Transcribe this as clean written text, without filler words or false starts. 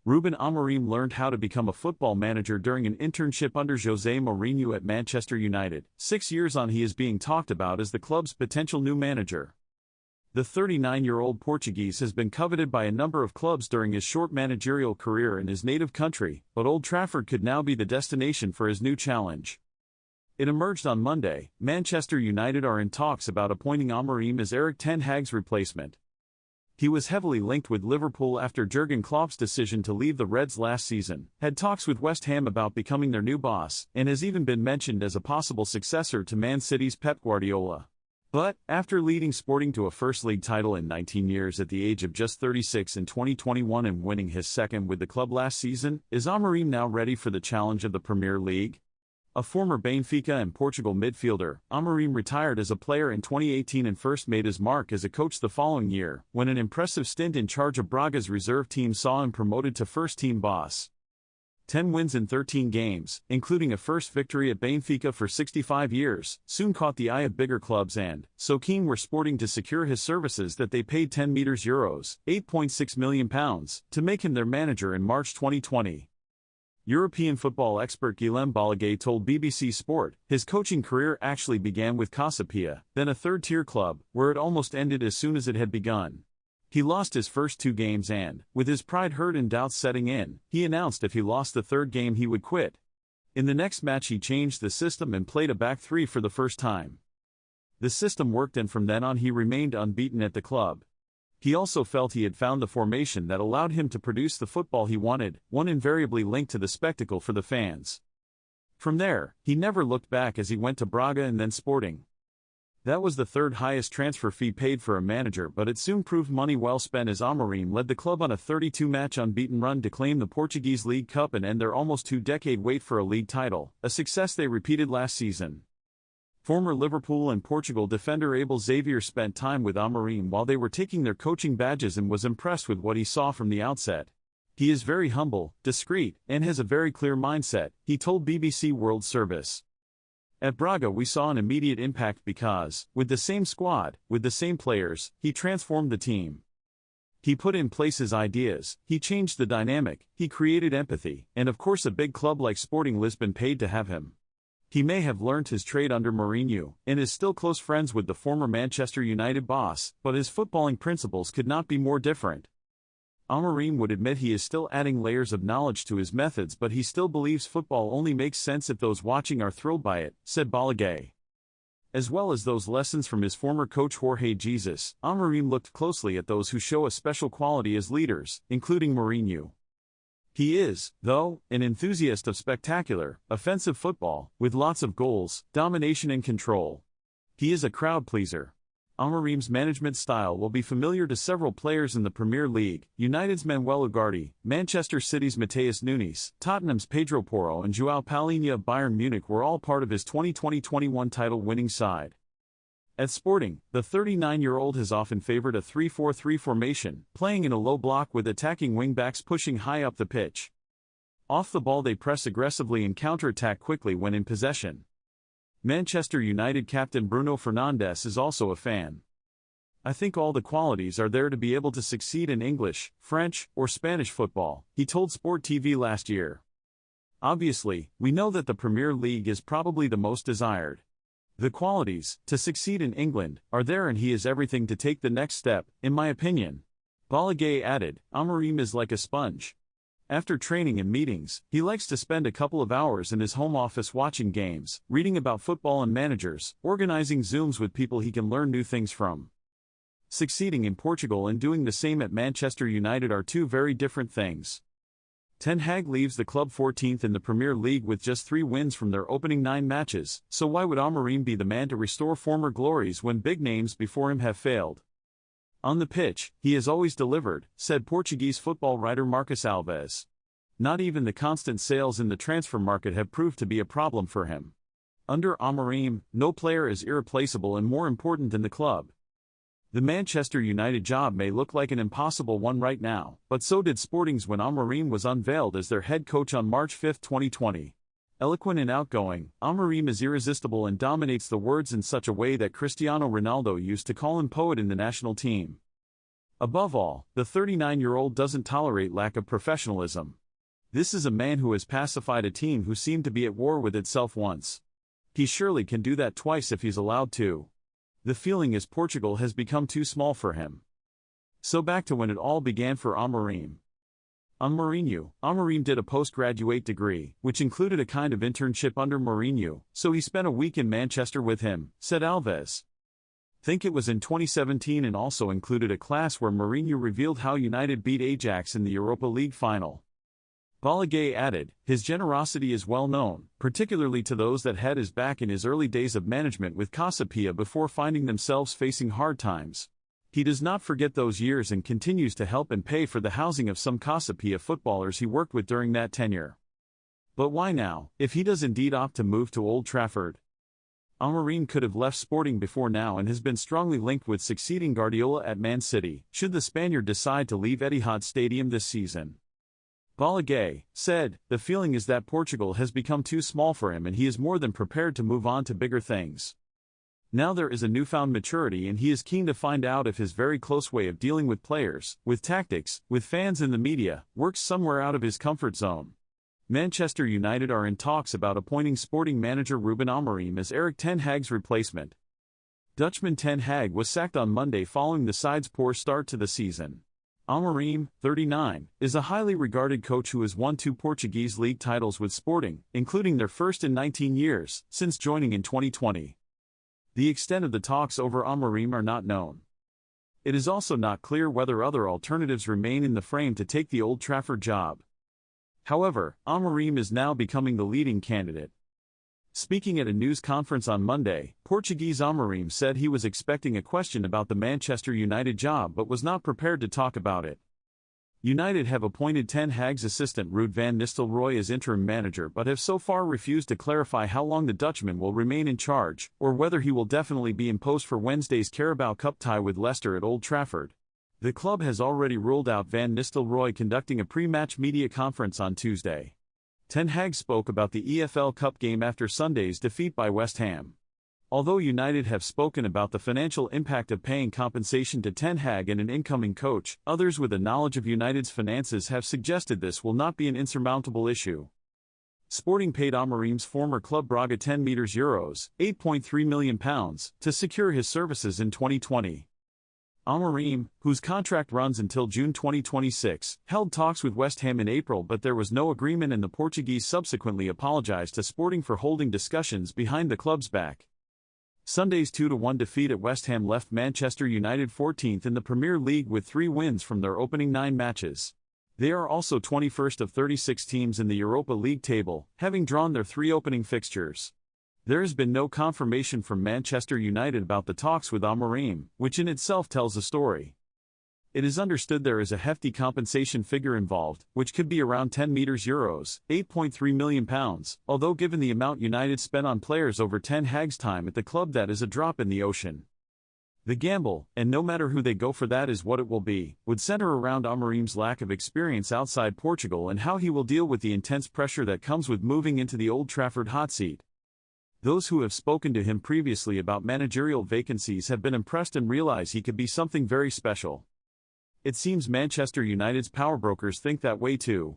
Ruben Amorim learned how to become a football manager during an internship under Jose Mourinho at Manchester United. 6 years on, he is being talked about as the club's potential new manager. The 39-year-old Portuguese has been coveted by a number of clubs during his short managerial career in his native country, but Old Trafford could now be the destination for his new challenge. It emerged on Monday, Manchester United are in talks about appointing Amorim as Erik ten Hag's replacement. He was heavily linked with Liverpool after Jurgen Klopp's decision to leave the Reds last season, had talks with West Ham about becoming their new boss, and has even been mentioned as a possible successor to Man City's Pep Guardiola. But, after leading Sporting to a First League title in 19 years at the age of just 36 in 2021 and winning his second with the club last season, is Amorim now ready for the challenge of the Premier League? A former Benfica and Portugal midfielder, Amorim retired as a player in 2018 and first made his mark as a coach the following year, when an impressive stint in charge of Braga's reserve team saw him promoted to first-team boss. 10 wins in 13 games, including a first victory at Benfica for 65 years, soon caught the eye of bigger clubs and, so keen were Sporting to secure his services that they paid €10 (8.6 million) to make him their manager in March 2020. European football expert Guillem Balaguer told BBC Sport, his coaching career actually began with Casapia, then a third-tier club, where it almost ended as soon as it had begun. He lost his first 2 games and, with his pride hurt and doubts setting in, he announced if he lost the third game he would quit. In the next match he changed the system and played a back three for the first time. The system worked and from then on he remained unbeaten at the club. He also felt he had found the formation that allowed him to produce the football he wanted, one invariably linked to the spectacle for the fans. From there, he never looked back as he went to Braga and then Sporting. That was the third highest transfer fee paid for a manager, but it soon proved money well spent as Amorim led the club on a 32-match unbeaten run to claim the Portuguese League Cup and end their almost 2-decade wait for a league title, a success they repeated last season. Former Liverpool and Portugal defender Abel Xavier spent time with Amorim while they were taking their coaching badges and was impressed with what he saw from the outset. He is very humble, discreet, and has a very clear mindset, he told BBC World Service. At Braga we saw an immediate impact because, with the same squad, with the same players, he transformed the team. He put in place his ideas, he changed the dynamic, he created empathy, and of course a big club like Sporting Lisbon paid to have him. He may have learnt his trade under Mourinho, and is still close friends with the former Manchester United boss, but his footballing principles could not be more different. Amorim would admit he is still adding layers of knowledge to his methods, but he still believes football only makes sense if those watching are thrilled by it, said Balaguer. As well as those lessons from his former coach Jorge Jesus, Amorim looked closely at those who show a special quality as leaders, including Mourinho. He is, though, an enthusiast of spectacular, offensive football, with lots of goals, domination and control. He is a crowd pleaser. Amorim's management style will be familiar to several players in the Premier League, United's Manuel Ugarte, Manchester City's Matheus Nunes, Tottenham's Pedro Porro and João Palhinha of Bayern Munich were all part of his 2020-21 title-winning side. At Sporting, the 39-year-old has often favored a 3-4-3 formation, playing in a low block with attacking wing-backs pushing high up the pitch. Off the ball they press aggressively and counter-attack quickly when in possession. Manchester United captain Bruno Fernandes is also a fan. I think all the qualities are there to be able to succeed in English, French, or Spanish football, he told Sport TV last year. Obviously, we know that the Premier League is probably the most desired. The qualities, to succeed in England, are there and he is everything to take the next step, in my opinion. Balaguer added, Amorim is like a sponge. After training and meetings, he likes to spend a couple of hours in his home office watching games, reading about football and managers, organizing Zooms with people he can learn new things from. Succeeding in Portugal and doing the same at Manchester United are two very different things. Ten Hag leaves the club 14th in the Premier League with just 3 wins from their opening 9 matches, so why would Amorim be the man to restore former glories when big names before him have failed? On the pitch, he has always delivered, said Portuguese football writer Marcos Alves. Not even the constant sales in the transfer market have proved to be a problem for him. Under Amorim, no player is irreplaceable and more important than the club. The Manchester United job may look like an impossible one right now, but so did Sporting's when Amorim was unveiled as their head coach on March 5, 2020. Eloquent and outgoing, Amorim is irresistible and dominates the words in such a way that Cristiano Ronaldo used to call him poet in the national team. Above all, the 39-year-old doesn't tolerate lack of professionalism. This is a man who has pacified a team who seemed to be at war with itself once. He surely can do that twice if he's allowed to. The feeling is Portugal has become too small for him. So back to when it all began for Amorim. On Mourinho, Amorim did a postgraduate degree, which included a kind of internship under Mourinho, so he spent a week in Manchester with him, said Alves. Think it was in 2017 and also included a class where Mourinho revealed how United beat Ajax in the Europa League final. Balaguer added, his generosity is well known, particularly to those that had his back in his early days of management with Casapia before finding themselves facing hard times. He does not forget those years and continues to help and pay for the housing of some Casapia footballers he worked with during that tenure. But why now, if he does indeed opt to move to Old Trafford? Amorim could have left Sporting before now and has been strongly linked with succeeding Guardiola at Man City, should the Spaniard decide to leave Etihad Stadium this season. Balaguer said, the feeling is that Portugal has become too small for him and he is more than prepared to move on to bigger things. Now there is a newfound maturity and he is keen to find out if his very close way of dealing with players, with tactics, with fans and the media, works somewhere out of his comfort zone. Manchester United are in talks about appointing Sporting manager Ruben Amorim as Erik ten Hag's replacement. Dutchman ten Hag was sacked on Monday following the side's poor start to the season. Amorim, 39, is a highly regarded coach who has won 2 Portuguese league titles with Sporting, including their first in 19 years, since joining in 2020. The extent of the talks over Amorim are not known. It is also not clear whether other alternatives remain in the frame to take the Old Trafford job. However, Amorim is now becoming the leading candidate. Speaking at a news conference on Monday, Portuguese Amorim said he was expecting a question about the Manchester United job but was not prepared to talk about it. United have appointed ten Hag's assistant Ruud van Nistelrooy as interim manager but have so far refused to clarify how long the Dutchman will remain in charge, or whether he will definitely be in post for Wednesday's Carabao Cup tie with Leicester at Old Trafford. The club has already ruled out Van Nistelrooy conducting a pre-match media conference on Tuesday. Ten Hag spoke about the EFL Cup game after Sunday's defeat by West Ham. Although United have spoken about the financial impact of paying compensation to Ten Hag and an incoming coach, others with a knowledge of United's finances have suggested this will not be an insurmountable issue. Sporting paid Amorim's former club Braga €10 (£8.3 million) to secure his services in 2020. Amorim, whose contract runs until June 2026, held talks with West Ham in April but there was no agreement and the Portuguese subsequently apologized to Sporting for holding discussions behind the club's back. Sunday's 2-1 defeat at West Ham left Manchester United 14th in the Premier League with 3 wins from their opening 9 matches. They are also 21st of 36 teams in the Europa League table, having drawn their 3 opening fixtures. There has been no confirmation from Manchester United about the talks with Amorim, which in itself tells a story. It is understood there is a hefty compensation figure involved, which could be around €10 (£8.3 million), although given the amount United spent on players over Ten Hag's time at the club that is a drop in the ocean. The gamble, and no matter who they go for that is what it will be, would center around Amorim's lack of experience outside Portugal and how he will deal with the intense pressure that comes with moving into the Old Trafford hot seat. Those who have spoken to him previously about managerial vacancies have been impressed and realize he could be something very special. It seems Manchester United's powerbrokers think that way too.